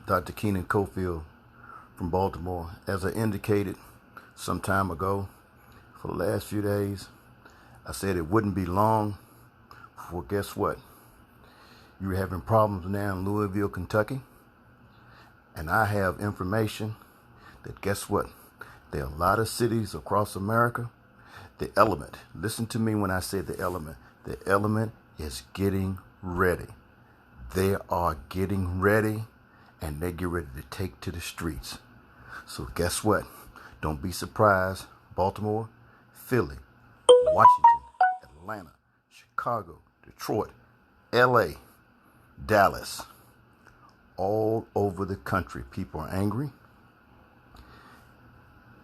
Dr. Keenan Cofield from Baltimore. As I indicated some time ago, for the last few days, I said it wouldn't be long. Well, guess what? You're having problems now in Louisville, Kentucky. And I have information that guess what? There are a lot of cities across America. The element, listen to me when I say the element is getting ready. They are getting ready and they get ready to take to the streets. So guess what? Don't be surprised. Baltimore, Philly, Washington, Atlanta, Chicago, Detroit, LA, Dallas, all over the country. People are angry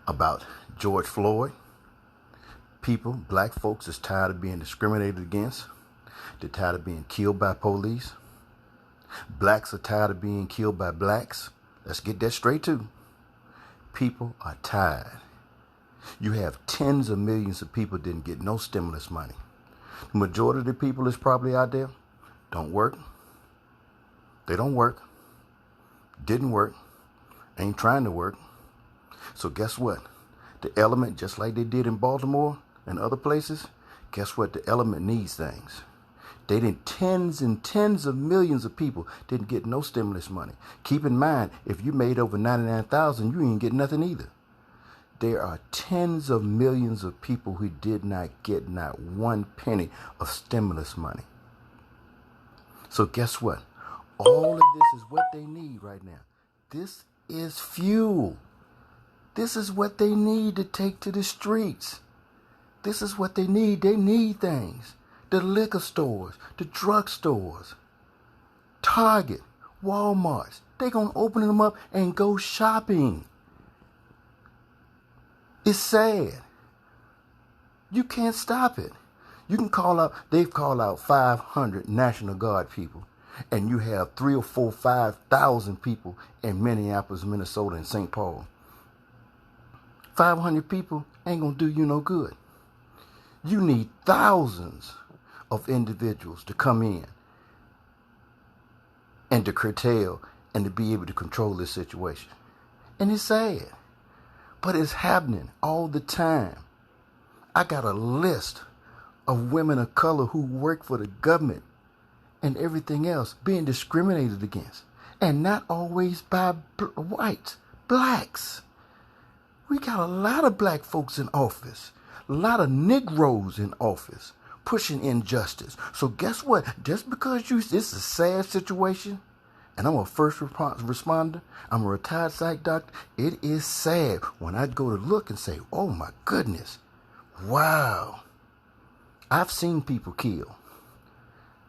about George Floyd. People, black folks, is tired of being discriminated against. They're tired of being killed by police. Blacks are tired of being killed by blacks. Let's get that straight too. People are tired. You have tens of millions of people didn't get no stimulus money. The majority of the people that's probably out there don't work. They don't work. Didn't work. Ain't trying to work. So guess what? The element, just like they did in Baltimore and other places, guess what? The element needs things. They didn't, tens and tens of millions of people didn't get no stimulus money. Keep in mind, if you made over 99,000, you ain't get nothing either. There are tens of millions of people who did not get not one penny of stimulus money. So guess what? All of this is what they need right now. This is fuel. This is what they need to take to the streets. This is what they need. They need things. The liquor stores, the drug stores, Target, Walmart. They're going to open them up and go shopping. It's sad. You can't stop it. You can call out, they've called out 500 National Guard people, and you have 3 or 4, 5,000 people in Minneapolis, Minnesota, and St. Paul. 500 people ain't going to do you no good. You need thousands of individuals to come in and to curtail and to be able to control this situation. And it's sad, but it's happening all the time. I got a list of women of color who work for the government and everything else being discriminated against, and not always by whites, blacks. We got a lot of black folks in office, a lot of Negroes in office pushing injustice. So guess what? Just because this is a sad situation, and I'm a first responder, I'm a retired psych doctor, it is sad when I go to look and say, oh my goodness, wow. I've seen people kill.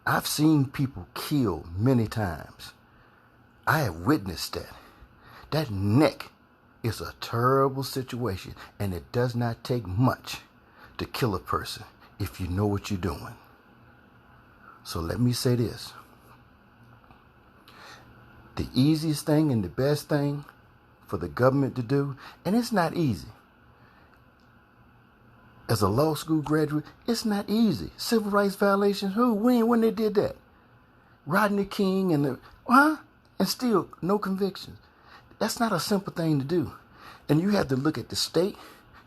I've seen people killed many times. I have witnessed that. That neck is a terrible situation, and it does not take much to kill a person if you know what you're doing. So let me say this. The easiest thing and the best thing for the government to do, and it's not easy. As a law school graduate, it's not easy. Civil rights violations, who, when they did that? Rodney King and and still no convictions. That's not a simple thing to do. And you have to look at the state.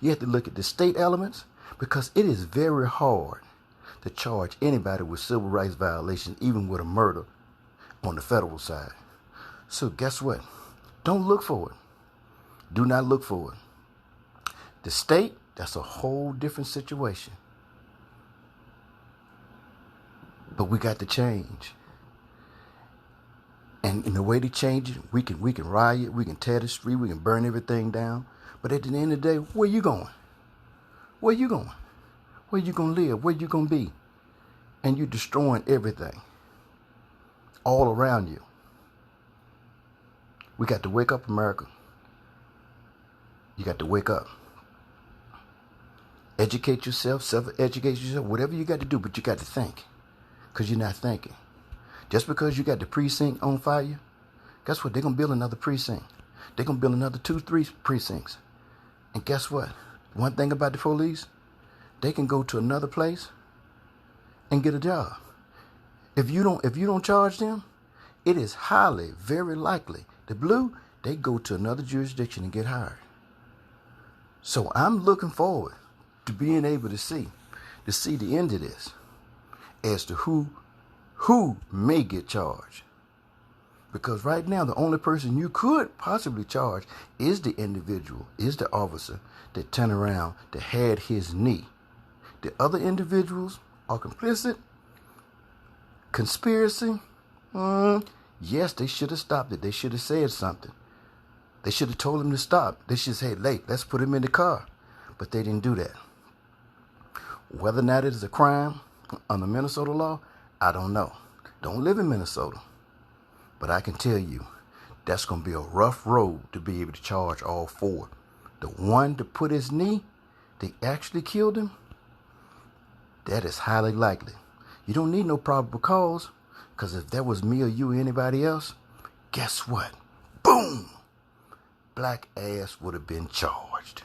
You have to look at the state elements, because it is very hard to charge anybody with civil rights violations, even with a murder on the federal side. So guess what? Don't look for it. Do not look for it. The state, that's a whole different situation. But we got to change. And in the way to change it, we can riot, we can tear the street, we can burn everything down. But at the end of the day, where you going? Where you going? Where you going to live? Where you going to be? And you're destroying everything all around you. We got to wake up, America. You got to wake up. Educate yourself, self-educate yourself, whatever you got to do, but you got to think, because you're not thinking. Just because you got the precinct on fire, guess what? They're going to build another precinct. They're going to build another 2, 3 precincts. And guess what? One thing about the police, they can go to another place and get a job. If you don't charge them, it is highly, very likely The blue, they go to another jurisdiction and get hired. So I'm looking forward to being able to see the end of this as to who may get charged. Because right now, the only person you could possibly charge is the individual, is the officer that turned around, that had his knee. The other individuals are complicit, conspiracy. Yes, they should have stopped it. They should have said something. They should have told him to stop. They should say, "Hey, let's put him in the car." But they didn't do that. Whether or not it is a crime under Minnesota law, I don't know. Don't live in Minnesota. But I can tell you, that's going to be a rough road to be able to charge all four. The one to put his knee, they actually killed him. That is highly likely. You don't need no probable cause, because if that was me or you or anybody else, guess what? Boom! Black ass would have been charged.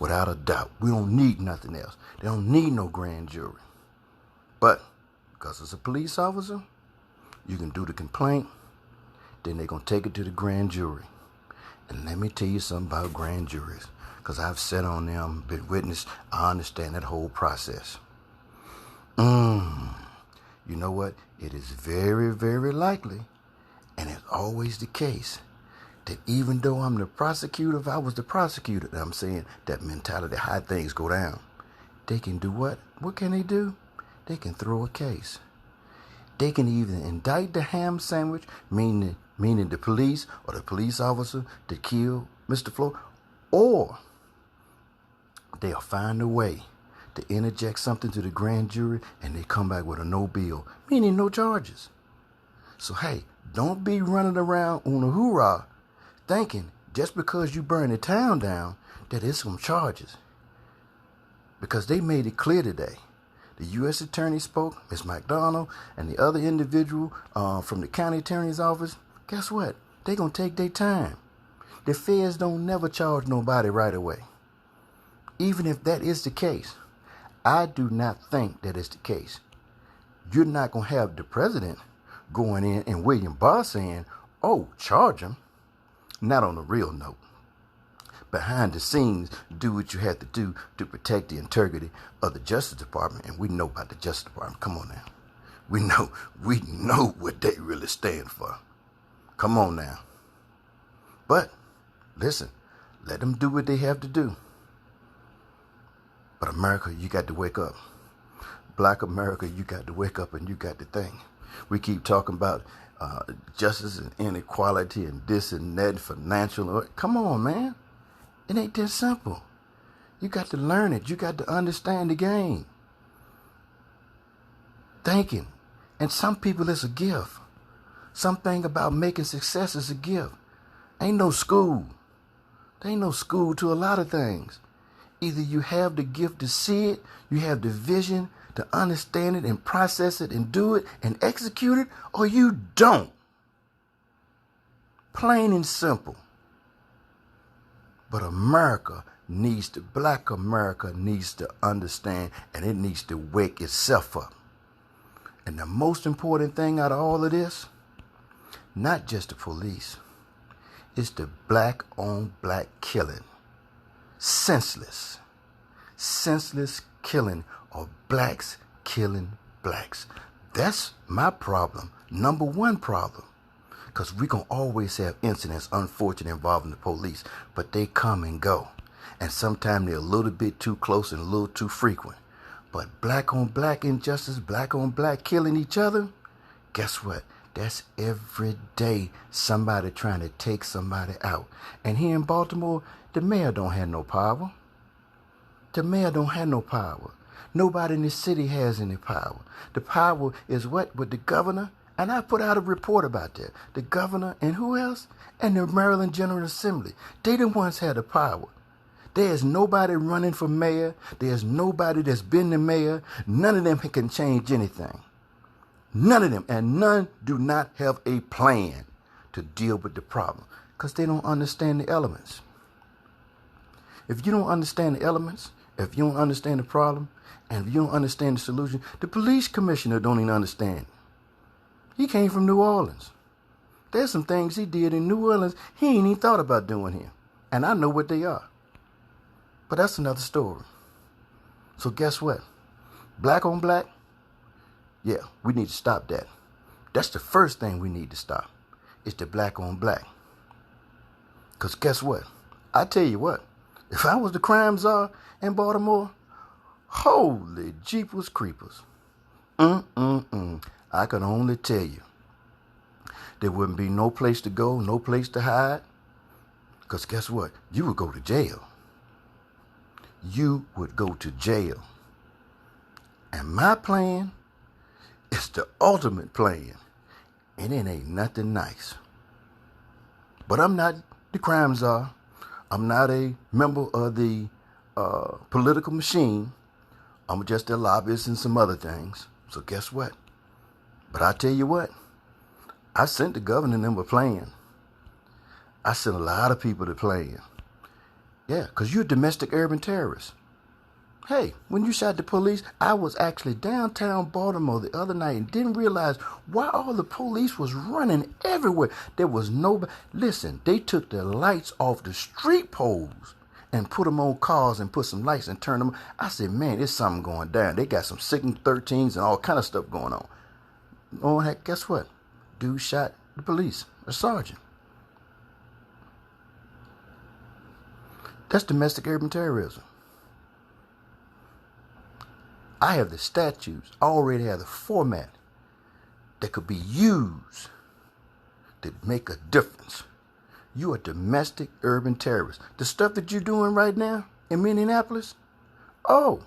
Without a doubt. We don't need nothing else. They don't need no grand jury. But because it's a police officer, you can do the complaint, then they're going to take it to the grand jury. And let me tell you something about grand juries, because I've sat on them, been witness, I understand that whole process. You know what? It is very, very likely, and it's always the case, that even though I'm the prosecutor, if I was the prosecutor, I'm saying that mentality, how things go down, they can do what? What can they do? They can throw a case. They can either indict the ham sandwich, meaning the police or the police officer that killed Mr. Floyd, or they'll find a way to interject something to the grand jury and they come back with a no bill, meaning no charges. So, hey, don't be running around on a hoorah thinking just because you burn the town down that it's some charges. Because they made it clear today. The U.S. Attorney spoke, Ms. McDonald, and the other individual from the county attorney's office. Guess what? They're going to take their time. The feds don't never charge nobody right away. Even if that is the case, I do not think that is the case. You're not going to have the president going in and William Barr saying, "Oh, charge him." Not on a real note. Behind the scenes, do what you have to do to protect the integrity of the Justice Department. And we know about the Justice Department. Come on now. We know what they really stand for. Come on now. But, listen, let them do what they have to do. But America, you got to wake up. Black America, you got to wake up and you got to think. We keep talking about justice and inequality and this and that and financial. Come on, man. It ain't that simple. You got to learn it. You got to understand the game. Thinking. And some people, it's a gift. Something about making success is a gift. Ain't no school. There ain't no school to a lot of things. Either you have the gift to see it, you have the vision to understand it and process it and do it and execute it, or you don't. Plain and simple. But Black America needs to understand, and it needs to wake itself up. And the most important thing out of all of this, not just the police, is the black on black killing. Senseless killing of blacks killing blacks. That's my problem, number one problem. Because we're going to always have incidents, unfortunate, involving the police. But they come and go. And sometimes they're a little bit too close and a little too frequent. But black on black injustice, black on black killing each other, guess what? That's every day somebody trying to take somebody out. And here in Baltimore, the mayor don't have no power. The mayor don't have no power. Nobody in the city has any power. The power is what? With the governor. And I put out a report about that. The governor and who else? And the Maryland General Assembly. They the ones had the power. There's nobody running for mayor. There's nobody that's been the mayor. None of them can change anything. None of them. And none do not have a plan to deal with the problem. Because they don't understand the elements. If you don't understand the elements, if you don't understand the problem, and if you don't understand the solution, the police commissioner don't even understand. He came from New Orleans. There's some things he did in New Orleans he ain't even thought about doing here. And I know what they are. But that's another story. So guess what? Black on black? Yeah, we need to stop that. That's the first thing we need to stop. It's the black on black. Because guess what? I tell you what. If I was the crime czar in Baltimore, holy jeepers creepers. I can only tell you. There wouldn't be no place to go, no place to hide. Because guess what? You would go to jail. You would go to jail. And my plan is the ultimate plan. And it ain't nothing nice. But I'm not the crime czar. I'm not a member of the political machine. I'm just a lobbyist and some other things. So guess what? But I tell you what. I sent the governor and them a plan. I sent a lot of people to plan. Yeah, because you're a domestic urban terrorist. Hey, when you shot the police, I was actually downtown Baltimore the other night and didn't realize why all the police was running everywhere. There was nobody. Listen, they took the lights off the street poles and put them on cars and put some lights and turned them. I said, man, there's something going down. They got some sickening 13s and all kind of stuff going on. Oh, heck, guess what? Dude shot the police, a sergeant. That's domestic urban terrorism. I have the statutes, I already have the format that could be used to make a difference. You are domestic urban terrorist. The stuff that you're doing right now in Minneapolis, oh,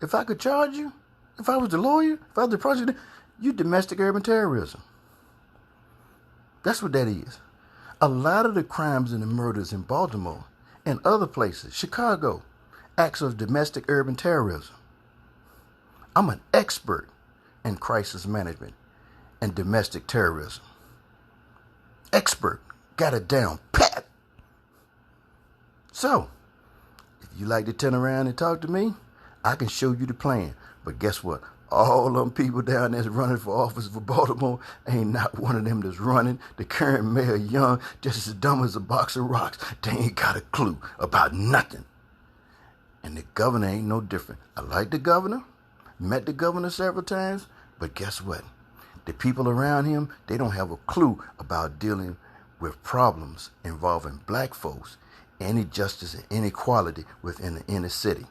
if I could charge you, if I was the lawyer, if I was the prosecutor, you domestic urban terrorism. That's what that is. A lot of the crimes and the murders in Baltimore and other places, Chicago, acts of domestic urban terrorism. I'm an expert in crisis management and domestic terrorism. Expert. Got it down pat. So, if you like to turn around and talk to me, I can show you the plan. But guess what? All them people down there running for office for Baltimore, ain't not one of them that's running. The current mayor, Young, just as dumb as a box of rocks. They ain't got a clue about nothing. And the governor ain't no different. I like the governor, met the governor several times, but guess what? The people around him, they don't have a clue about dealing with problems involving black folks, injustice and inequality within the inner city.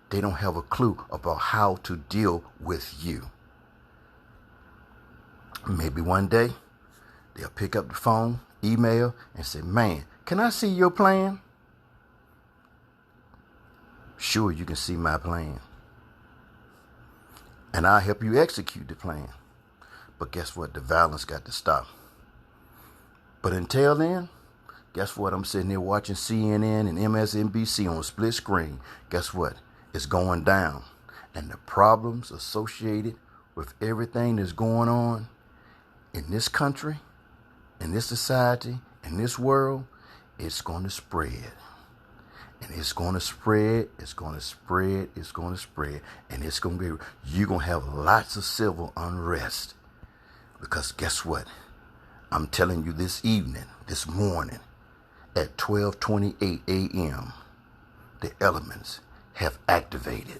They don't have a clue about how to deal with you. Maybe one day they'll pick up the phone, email, and say, man, can I see your plan? Sure, you can see my plan. And I'll help you execute the plan. But guess what? The violence got to stop. But until then, guess what? I'm sitting here watching CNN and MSNBC on split screen. Guess what? It's going down. And the problems associated with everything that's going on in this country, in this society, in this world, it's going to spread. And it's going to spread, it's going to spread, it's going to spread. And it's going to be, you're going to have lots of civil unrest. Because guess what? I'm telling you this evening, this morning, at 12:28 a.m., the elements have activated.